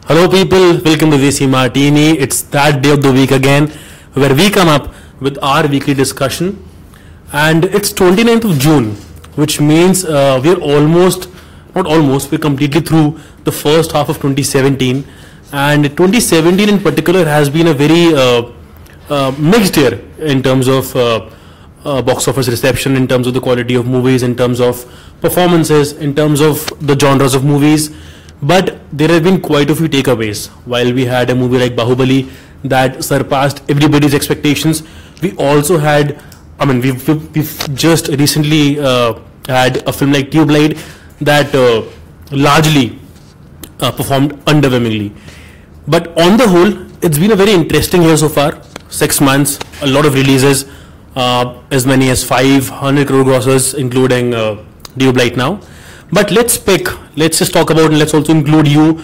Hello, people. Welcome to VC Martini. It's that day of the week again where we come up with our weekly discussion. And it's 29th of June, which means we're we're completely through the first half of 2017. And 2017 in particular has been a very mixed year in terms of box office reception, in terms of the quality of movies, in terms of performances, in terms of the genres of movies. But there have been quite a few takeaways. While we had a movie like Bahubali that surpassed everybody's expectations, we also had, we've just recently had a film like Tube Light that largely performed underwhelmingly. But on the whole, it's been a very interesting year so far. 6 months, a lot of releases, as many as 500 crore grossers, including Tube Light now. But let's just talk about, and let's also include you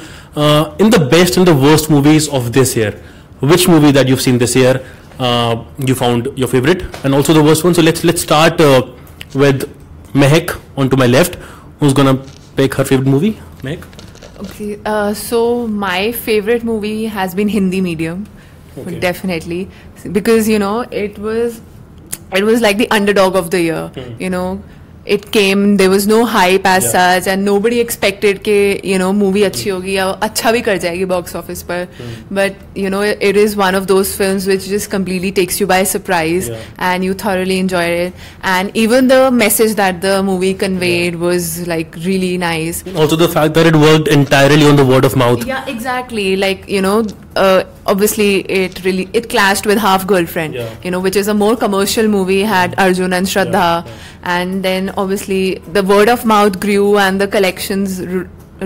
in the best and the worst movies of this year. Which movie that you've seen this year you found your favorite, and also the worst one. So let's start with Mehak onto my left, who's gonna pick her favorite movie. Mehak. Okay, so my favorite movie has been Hindi medium, definitely, because it was like the underdog of the year. It came, there was no hype as such, and nobody expected कि movie अच्छी होगी या अच्छा भी कर जाएगी box office पर. But it is one of those films which just completely takes you by surprise, and you thoroughly enjoy it. And even the message that the movie conveyed was like really nice. Also the fact that it worked entirely on the word of mouth. Yeah, exactly. Like obviously it clashed with Half Girlfriend, which is a more commercial movie, had Arjun and Shraddha, and then obviously the word of mouth grew and the collections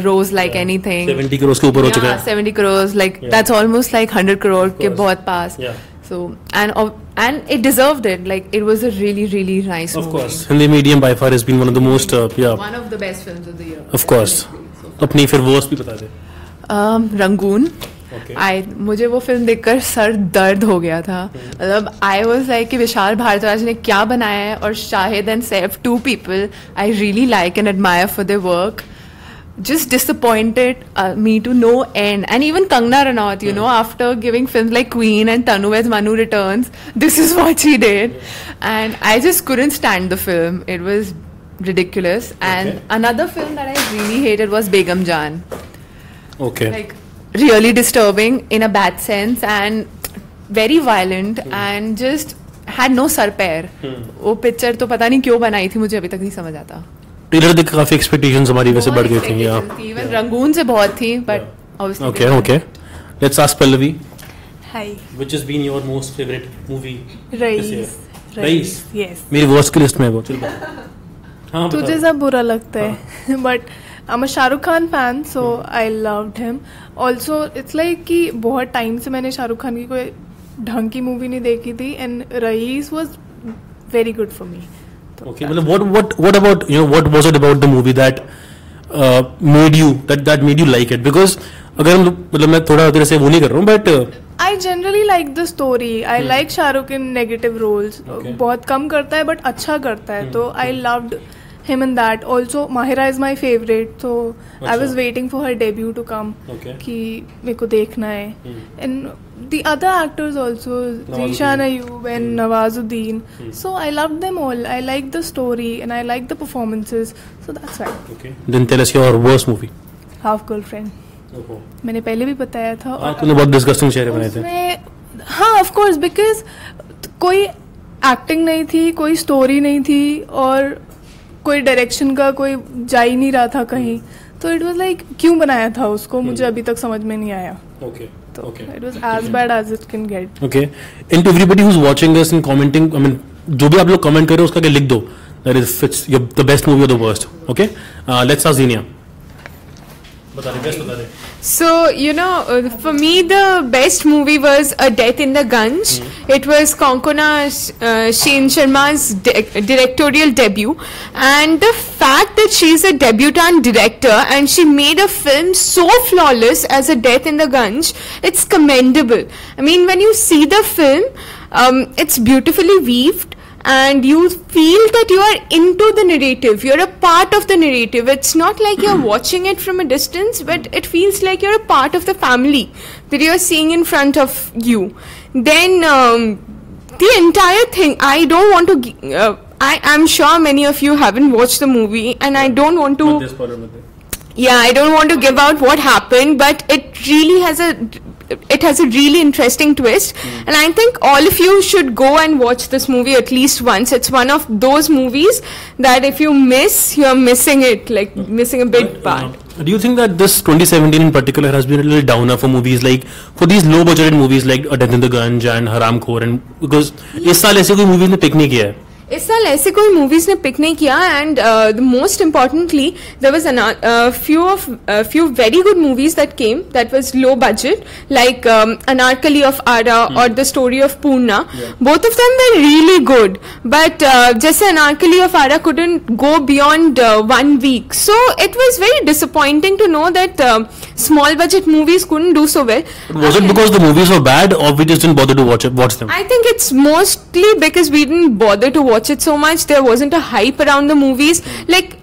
rose like anything. 70 crores ke upar ho chuka hai. 70 crores, like that's almost like 100 crore ke bahut paas. So and it deserved it. Like it was a really, really nice movie. Of course, Hindi medium by far has been one of the most one of the best films of the year. Of course. अपनी फिर worst भी बता दे. Rangoon. मुझे वो film देखकर sir दर्द हो गया था. मतलब आई वाज लाइक कि विशाल भारद्वाज ने क्या बनाया है, और Shahid and Saif, two people I really like and admire for their work, just disappointed me to no end. And even Kangana Ranaut, after giving films like Queen and Tanu as Manu Returns, this is what she did, and I just couldn't stand the film. It was ridiculous. And another film that I really hated was Begum Jaan. Like really disturbing in a bad sense, and very violent, and just had no sar pair. वो picture तो पता नहीं क्यों बनाई थी, मुझे अभी तक नहीं समझ आता. ट्रेलर देख के काफी एक्सपेक्टेशंस हमारी वैसे बढ़ गई थी. इवन रंगून से बहुत थी, but obviously. Okay. Let's ask Pallavi. Hi. Which has been your most favorite movie? Raees. Yes. मेरी वर्स्ट की लिस्ट में है वो. चल बता. हाँ. तुझे सब बुरा लगता है, but I'm a Shah Rukh Khan fan, so I loved him. Also, it's like कि बहुत टाइम से मैंने शाहरुख खान की कोई ढंग की मूवी नहीं देखी थी, and Raees was very good for me. Okay, मतलब what about what was it about the movie that made you like it? Because अगर मतलब मैं थोड़ा तेरे से वो नहीं कर रहा हूँ, but I generally like the story. I like Shahrukh in negative roles. बहुत कम करता है, but अच्छा करता है, तो I loved him in that. Also Mahira is my favorite, so I was waiting for her debut to come, कि मेरे को देखना है. And the other actors also, Zishan Ayyub and Nawazuddin, so I loved them all. I liked the story and I liked the performances, so that's why. Then tell us your worst movie. Half Girlfriend. मैंने पहले भी बताया था. तूने बहुत disgusting चेहरे बनाए थे. हाँ, of course, because कोई एक्टिंग नहीं थी, कोई स्टोरी नहीं थी, और कोई डायरेक्शन का कोई जा ही नहीं रहा था कहीं, तो इट वाज लाइक क्यों बनाया था उसको, मुझे अभी तक समझ में नहीं आया. It was as bad as it can get. Okay. And to everybody who's watching this and commenting, जो भी आप लोग कमेंट कर रहे हो उसका क्या लिख दो, that is if it's the best movie or the worst. Okay. Let's ask Zinia. So, for me, the best movie was A Death in the Gunj. It was Konkona Sheen Sharma's directorial debut. And the fact that she's a debutant director and she made a film so flawless as A Death in the Gunj, it's commendable. I mean, when you see the film, it's beautifully weaved, and you feel that you are into the narrative, you're a part of the narrative. It's not like you're watching it from a distance, but it feels like you're a part of the family that you're seeing in front of you. Then the entire thing, I don't want to I'm sure many of you haven't watched the movie, and I don't want to I don't want to give out what happened, but it really has a really interesting twist, and I think all of you should go and watch this movie at least once. It's one of those movies that if you miss, you're missing it, like missing a big part. Do you think that this 2017 in particular has been a little downer for movies, like for these low budgeted movies like A Death in the Gunj and Haram Khor, and because इस साल ऐसे कोई movies ने pick नहीं किया है? इस साल ऐसे कोई मूवीज ने पिक नहीं किया, and most importantly there was few very good movies that came that was low budget, like Anarkali of Ara or The Story of Poorna. Both of them were really good, but जैसे Anarkali of Ara couldn't go beyond 1 week, so it was very disappointing to know that small budget movies couldn't do so well. Was it because the movies were bad, or we just didn't bother to watch them? I think it's mostly because we didn't bother to watch it so much. There wasn't a hype around the movies. Like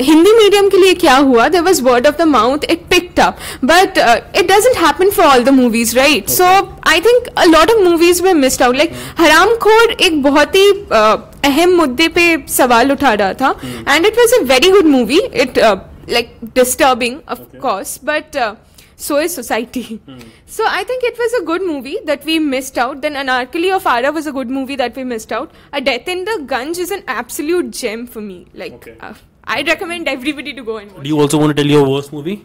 Hindi medium के लिए क्या हुआ? There was word of the mouth. It picked up, but it doesn't happen for all the movies, right? Okay. So I think a lot of movies were missed out. Like हराम खोर एक बहुत ही अहम मुद्दे पे सवाल उठा रहा था, and it was a very good movie. It like disturbing, of course, but so is society. So I think it was a good movie that we missed out. Then Anarkali of Ara was a good movie that we missed out. A Death in the Gunj is an absolute gem for me. Like I'd recommend everybody to go and watch. Do you also want to tell your worst movie?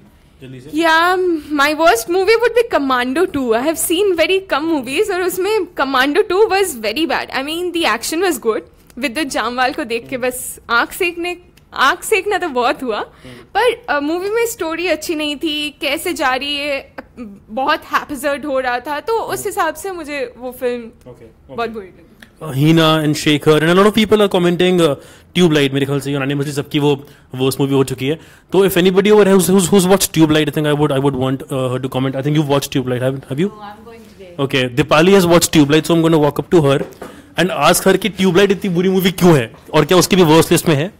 Yeah, my worst movie would be Commando 2. I have seen very come movies, और उसमें Commando 2 was very bad. I mean, the action was good. विद्युत जामवाल को देख के बस आँख सेकना तो बहुत हुआ, पर मूवी में स्टोरी अच्छी नहीं थी, कैसे जा रही है, बहुत हैपजर्ड हो रहा था, तो उस हिसाब से मुझे वो फिल्म बहुत बुरी लगी. Heena and Shekhar and a lot of people are commenting Tubelight. मेरे ख्याल से यूनानिमसली सबकी वो वर्स्ट मूवी हो चुकी है. तो if anybody over who's watched Tubelight, I think I would want her to comment. I think you've watched Tubelight, have you? No, I'm going today. Okay, Dipali has watched Tubelight, so I'm going to walk up to her and ask her कि tubelight इतनी बुरी movie क्यों है, और क्या उसकी भी worst list में है?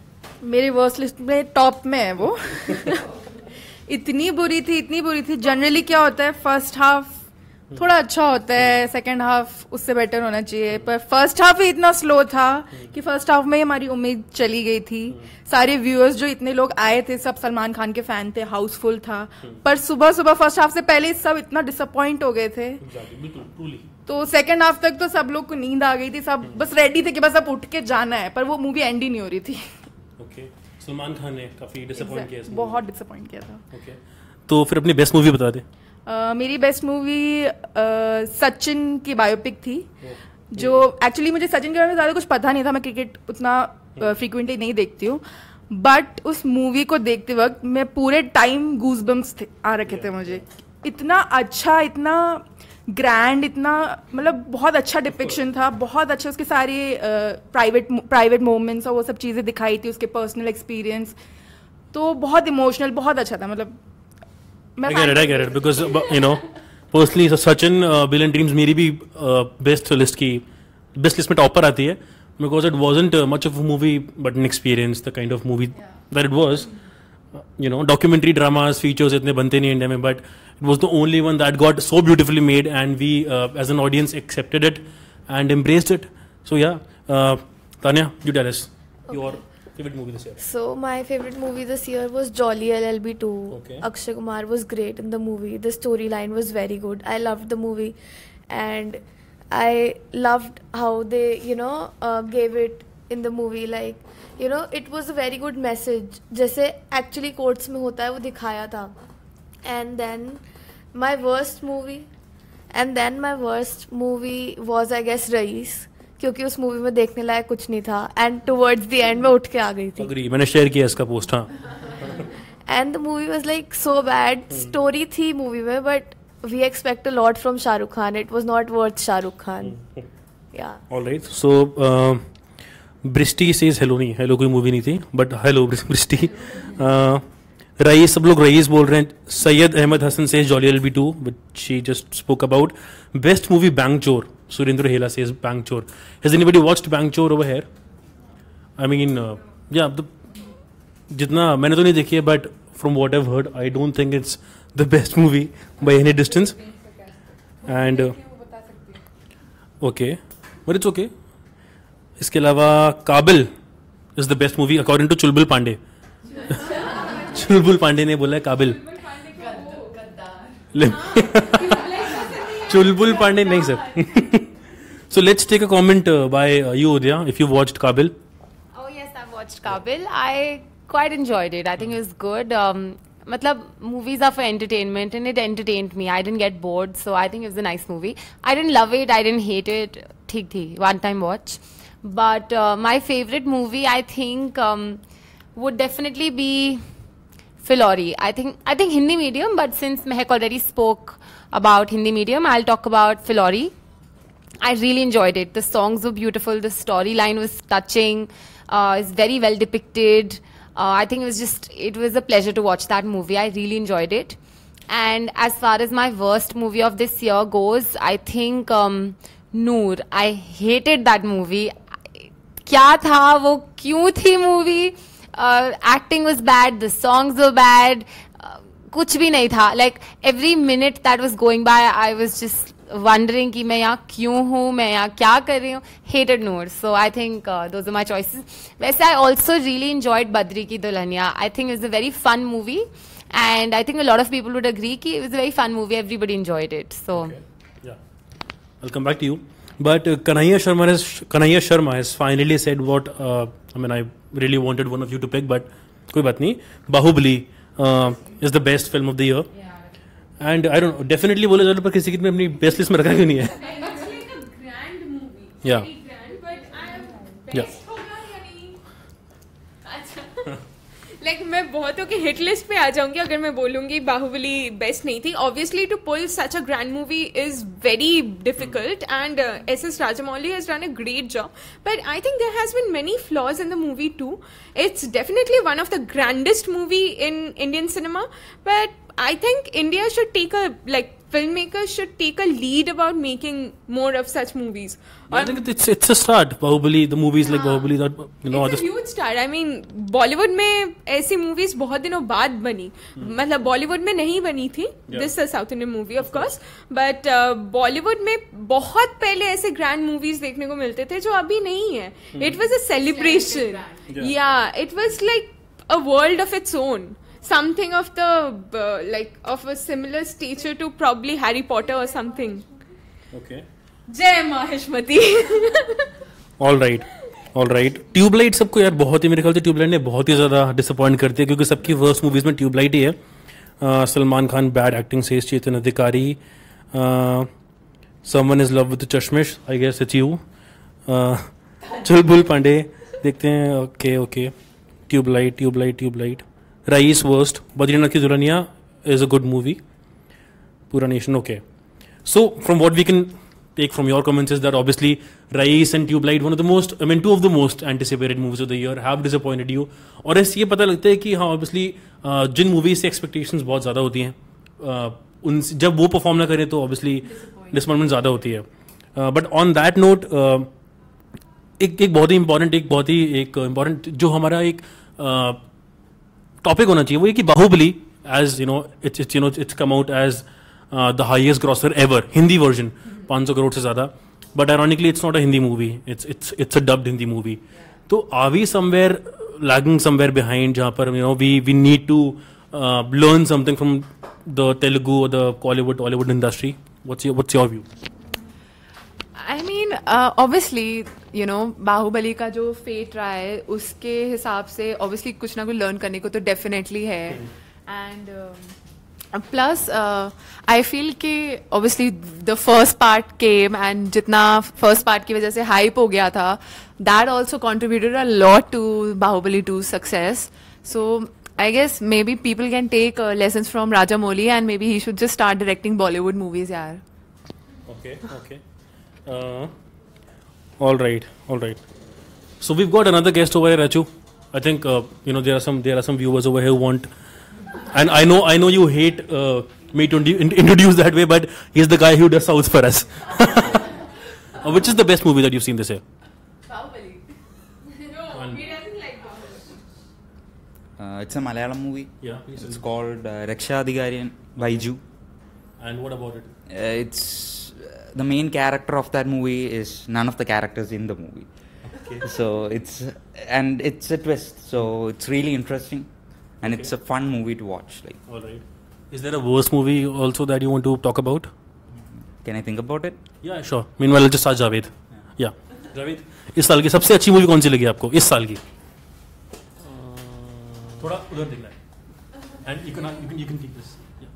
मेरी वर्स्ट लिस्ट में टॉप में है वो. इतनी बुरी थी. जनरली क्या होता है, फर्स्ट हाफ थोड़ा अच्छा होता है, सेकंड हाफ उससे बेटर होना चाहिए, पर फर्स्ट हाफ ही इतना स्लो था कि फर्स्ट हाफ में ही हमारी उम्मीद चली गई थी. सारे व्यूअर्स जो इतने लोग आए थे सब सलमान खान के फैन थे, हाउसफुल था, पर सुबह फर्स्ट हाफ से पहले सब इतना डिसअपॉइंट हो गए थे. तो सेकंड हाफ तक तो सब लोग को नींद आ गई थी, सब बस रेडी थे कि बस अब उठ के जाना है, पर वो मूवी एंड ही नहीं हो रही थी. सलमान खान ने काफी डिसअपॉइंट किया, बहुत डिसअपॉइंट किया था. तो फिर अपनी बेस्ट मूवी बता दे. मेरी बेस्ट मूवी सचिन की बायोपिक थी, जो एक्चुअली मुझे सचिन के बारे में ज़्यादा कुछ पता नहीं था, मैं क्रिकेट उतना फ्रीक्वेंटली नहीं देखती हूँ, बट उस मूवी को देखते वक्त मैं पूरे टाइम गूज़बम्स आ रखे थे मुझे. इतना अच्छा, इतना ग्रैंड, इतना मतलब बहुत अच्छा डिपिक्शन था, बहुत अच्छा उसके सारे प्राइवेट मोमेंट्स और वो सब चीज़ें दिखाई थी, उसके पर्सनल एक्सपीरियंस, तो बहुत इमोशनल, बहुत अच्छा था. मतलब I get it because you know personally Sachin Bill and Dreams मेरी भी बेस्ट लिस्ट में टॉपर आती है, because it wasn't much of a movie but an experience, the kind of movie that it was. You know, documentary dramas, features इतने बनते नहीं India में, but it was the only one that got so beautifully made and we as an audience accepted it and embraced it. So yeah, Tanya, you tell us your favorite movie this year. So my favorite movie this year was Jolly LLB 2. Okay. Akshay Kumar was great in the movie. The storyline was very good. I loved the movie, and I loved how they, gave it in the movie. Like, it was a very good message. जैसे actually courts में होता है वो दिखाया था. And then my worst movie was I guess Raees. क्योंकि उस movie में देखने लायक कुछ नहीं था, एंड टुवर्ड्स द एंड में उठ के आ गई थी. Agree, मैंने शेयर किया इसका पोस्ट. हाँ. And the movie was like so bad. Story थी मूवी में, but we expect a lot from Shahrukh Khan. It was not worth Shahrukh Khan. Yeah alright. So Bristi says hello. नहीं, हेलो कोई मूवी नहीं थी, बट हेलो ब्रिस्टी. रईस, सब लोग रईस बोल रहे हैं. Syed Ahmed Hasan says Jolly LLB 2 which she just spoke about. Best movie बैंगचोर. Surendra Hela says Bank Chor. Has anybody watched Bank Chor over here? I mean, yeah, जितना मैंने तो नहीं देखी है, but from what I've heard, I don't think it's the best movie by any distance. And okay, but it's okay. इसके अलावा काबिल is the best movie according to चुलबुल पांडे. चुलबुल पांडे ने बोला है काबिल. चुलबुल पांडे नहीं sir. So let's take a comment by you, Udaya, if you watched Kabil. Oh yes, I watched Kabil. I quite enjoyed it. I think it was good. Matlab, movies are for entertainment and it entertained me. I didn't get bored, so I think it was a nice movie. I didn't love it, I didn't hate it. Theek thi, one time watch. But my favorite movie, I think, would definitely be Filori. I think Hindi medium, but since Mehak already spoke about Hindi medium, I'll talk about Filori. I really enjoyed it. The songs were beautiful. The storyline was touching. It's very well depicted. I think it was a pleasure to watch that movie. I really enjoyed it. And as far as my worst movie of this year goes, I think Noor. I hated that movie. क्या था वो, क्यों थी movie? Acting was bad. The songs were bad. कुछ भी नहीं था. Like every minute that was going by, I was just wondering कि मैं यहाँ क्यों हूँ, मैं यहाँ क्या कर रही हूँ. Hated Noor. So I think those are my choices. वैसे I also really enjoyed Badri Ki Dulhania. I think it was a very fun movie, and I think a lot of people would agree कि it was a very fun movie. Everybody enjoyed it. So okay. Yeah, I'll come back to you. But Kanhaiya Sharma has finally said what I really wanted one of you to pick, but कोई बात नहीं. Bahubali is the best film of the year. Yeah. And I don't know, definitely बोले जाने पर किसी की अपनी best list में रखा क्यों नहीं है? It's like a grand movie. Yeah. Very grand, but I am best Yeah. होगा या नहीं? अच्छा. Like मैं बहुतों की hit list पे आ जाऊंगी अगर मैं बोलूंगी बाहुबली बेस्ट नहीं थी. Obviously to pull such a grand movie is very difficult, and S.S. Rajamouli has done a great job. But I think there has been many flaws in the movie too. It's definitely one of the grandest movie in Indian cinema, but I think India should filmmakers should take a lead about making more of such movies. I think it's a start. Bahubali, the movies like Bahubali, that it's a huge start. I mean, Bollywood में ऐसी movies बहुत दिनों बाद बनी. मतलब Bollywood में नहीं बनी थी. This is a South Indian movie, of course. But Bollywood में बहुत पहले ऐसे grand movies देखने को मिलते थे जो अभी नहीं है. It was a celebration. Yeah, it was like a world of its own. Something of the of a similar stature to probably Harry Potter or something. Okay. जय माहेश्मती. All right. ट्यूबलाइट सबको यार बहुत ही, मेरे ख्याल से ट्यूबलाइट ने बहुत ही ज़्यादा डिसअपॉइंट करती है, क्योंकि सबकी वर्स्ट मूवीज़ में ट्यूबलाइट ही है. Salman Khan bad acting says Chetan Adhikari. Someone is love with Chashmish, I guess it's you. Chulbul Pandey देखते हैं. Okay. Tubelight. Rais worst. Badrinath Ki Dulhania is a good movie. Pura Nation, okay. So from what we can take from your comments is that obviously Rais and Tubelight, two of the most anticipated movies of the year, have disappointed you. और ऐसे ये पता लगता है कि हाँ obviously जिन movies से expectations बहुत ज़्यादा होती हैं, उन जब वो perform ना करें तो obviously disappointment ज़्यादा होती है. But on that note, एक बहुत ही important जो हमारा एक टॉपिक होना चाहिए वो ये कि Baahubali as it's come out as the highest grosser ever, Hindi version 500 crore से ज्यादा. But ironically it's not a Hindi movie, it's a dubbed Hindi movie. तो are we somewhere lagging somewhere behind, जहाँ पर we need to learn something from the Telugu और the Tollywood industry. What's your view? I mean, obviously, Baahubali का जो fate रहा है उसके हिसाब से obviously कुछ ना कुछ लर्न करने को तो definitely है. And plus, I feel कि obviously the first part came, and जितना first part की वजह से hype हो गया था, that also contributed a lot to Bahubali 2's success. So I guess maybe people can take lessons from Rajamouli, and maybe he should just start directing Bollywood movies, yaar. Okay. All right. So we've got another guest over here, Rachu. I think there are some viewers over here who want, and I know you hate me to introduce that way, but he's the guy who does South for us. Which is the best movie that you've seen this year? It's a Malayalam movie. Yeah. It's called Rakshadhikariyan Baiju. And what about it? It's the main character of that movie is none of the characters in the movie. Okay. So it's a twist. So it's really interesting, and it's a fun movie to watch. Like, All right. Is there a worst movie also that you want to talk about? can I think about it? Yeah, sure. Meanwhile, I'll just ask Javed. Yeah. Javed, इस साल की सबसे अच्छी movie कौन सी लगी आपको इस साल की? थोड़ा उधर देखना है. And you can take this. Yeah.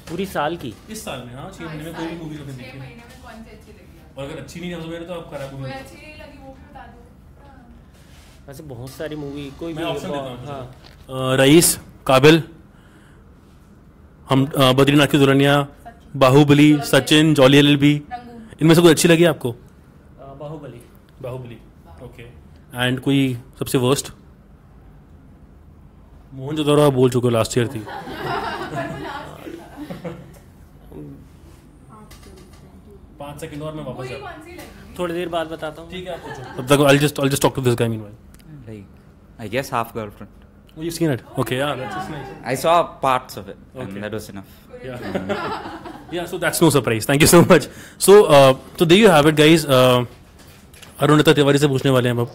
पूरी साल की इस साल में हाँ 6 महीने में कोई भी मूवी आपने देखी है? और अगर अच्छी नहीं समझ में तो आप खराब मूवी. वैसे बहुत सारी मूवी कोई मैं भी ऑप्शन देता हूँ. हाँ रईस, काबिल, हम बद्रीनाथ की दुल्हनिया, बाहुबली, सचिन, जॉली एलएलबी, इनमें से कोई अच्छी लगी आपको? बाहुबली. ओके. एंड कोई सबसे वर्स्ट? मोहन जो दौरा बोल चुके लास्ट ईयर थी. पाँच सेकंड और मैं वापस जाता. थोड़ी देर बाद बताता हूँ. ठीक है आप पूछो. तब तक I'll just talk to this guy meanwhile. Like, I guess Half Girlfriend. Oh, you've seen it? Okay, yeah, that's nice. I saw parts of it, Okay. and that was enough. Yeah. Yeah, so that's no surprise. Thank you so much. So there you have it, guys. Arunita Tiwari से पूछने वाले हैं अब.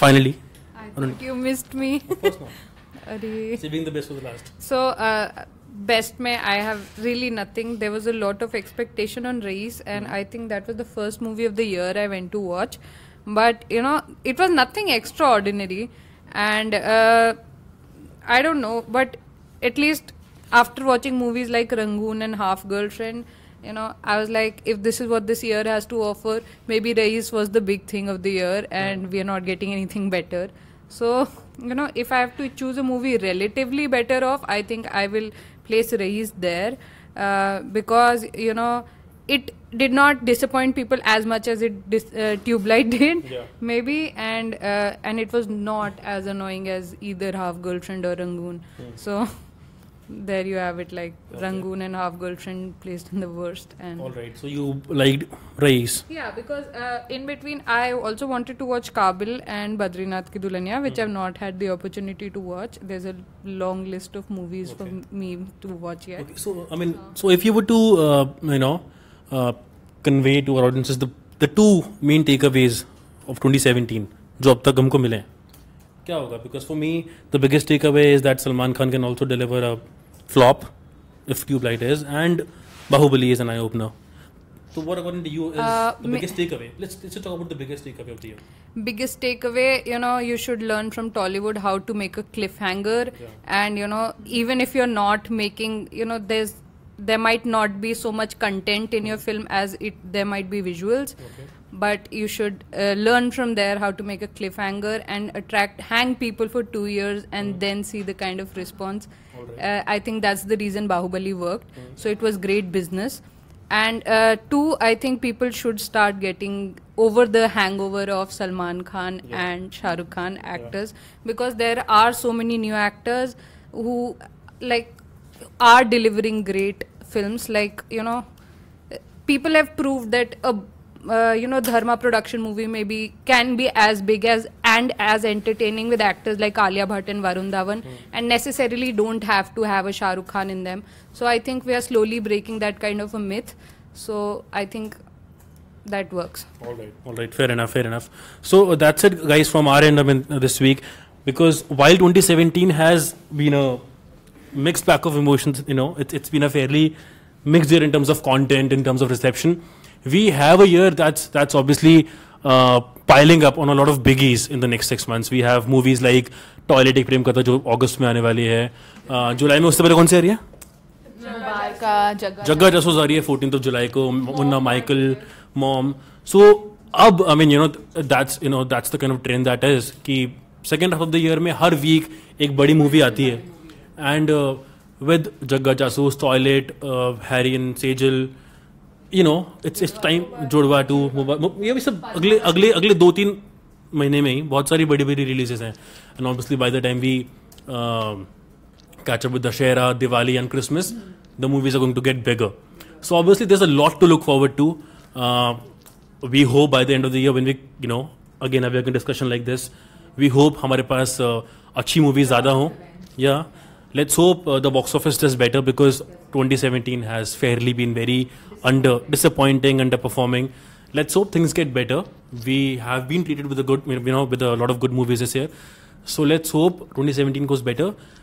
Finally. You missed me. Of course not. अरे. Saving the best for the last. So, best mein I have really nothing. There was a lot of expectation on Race, and I think that was the first movie of the year I went to watch. But you know, it was nothing extraordinary, and I don't know. But at least after watching movies like Rangoon and Half Girlfriend, you know, I was like, if this is what this year has to offer, maybe Race was the big thing of the year, and we are not getting anything better. So, you know, if I have to choose a movie relatively better off, I think I will place Raees there because, you know, it did not disappoint people as much as Tube Light did, Yeah. maybe, and it was not as annoying as either Half Girlfriend or Rangoon. So, there you have it, like Rangoon and Half Girlfriend placed in the worst. And All right. So you liked Raees. yeah, because in between I also wanted to watch Kabil and Badrinath Ki Dulhaniya, which I've not had the opportunity to watch. There's a long list of movies for me to watch yet. Okay. So I mean, so if you were to convey to our audiences the two main takeaways of 2017 जो अब तक हमको मिले हैं, क्या होगा? Because for me, the biggest takeaway is that Salman Khan can also deliver a flop if Tube Light is, and Bahubali is an eye opener. So what according to you is the biggest takeaway? Let's just talk about the biggest takeaway of the year. Biggest takeaway, you know, you should learn from Tollywood how to make a cliffhanger, and you know, even if you're not making, you know, there might not be so much content in your film as there might be visuals. Okay. But you should learn from there how to make a cliffhanger and hang people for 2 years and then see the kind of response. I think that's the reason Bahubali worked. So it was great business. And two, I think people should start getting over the hangover of Salman Khan and Shah Rukh Khan actors, because there are so many new actors who like are delivering great films. Like, you know, people have proved that Dharma production movie can be as big as and as entertaining with actors like Alia Bhatt and Varun Dhawan, and necessarily don't have to have a Shah Rukh Khan in them. So I think we are slowly breaking that kind of a myth. So I think that works. All right, fair enough. So that's it, guys, from our end. I mean, this week, because while 2017 has been a mixed bag of emotions, you know, it's been a fairly mixed year in terms of content, in terms of reception. We have a year that's obviously piling up on a lot of biggies in the next 6 months. We have movies like Toilet Ek Prem Katha, जो अगस्त में आने वाली है. जुलाई में उससे पहले कौन सी आ रही है? जग्गा जासूस आ रही है 14th of July को. Munna Michael, mom. So अब I mean, that's the kind of trend that is कि second half of the year में हर week एक बड़ी movie आती है. And with जग्गा जासूस, Toilet, Harry and Sejal, you know, it's time. जुड़वा 2, ये भी सब अगले 2-3 महीने में ही बहुत सारी बड़ी रिलीजेस हैं. And obviously by the time we catch up with Dussehra, Diwali and Christmas, the movies are going to get bigger. So obviously there's a lot to look forward to. We hope by the end of the year when we, again have a discussion like this, we hope हमारे पास अच्छी movies ज़्यादा हों. Yeah, let's hope the box office does better because 2017 has fairly been very disappointing, underperforming. Let's hope things get better. We have been treated with a good, with a lot of good movies this year. So let's hope 2017 goes better.